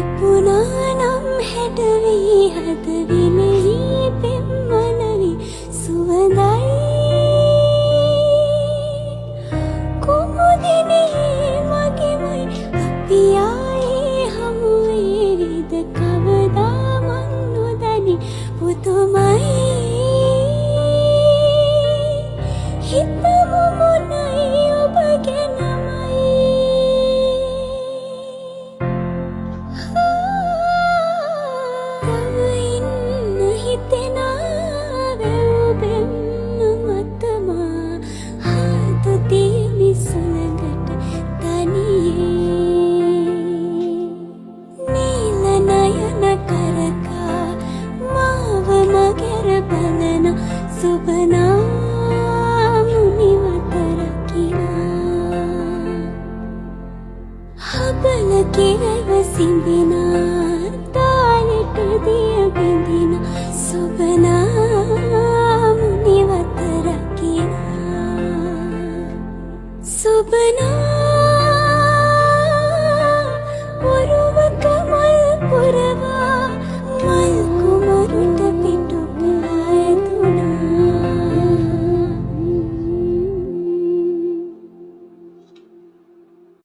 ඉපුනානම් හැඩවී හදවිලෙහි පෙම්මනවි සුවඳයි කුමුදිනේ මගෙමයි අපි ආයේ හමුවේවිද කවදා මන් නොදනි පුතුමයි හිතමු මොනයි ඔබ ගැනමයි තව ඉන්න හිතෙනා වැව්බෙන්න මතමා හදතිය විසුලකට තනියේ නීල නයන කරකා මාව මගර බලන සුබනා හබල කෙරව සිඹිනා තාලෙට දිය බිඳින සුබන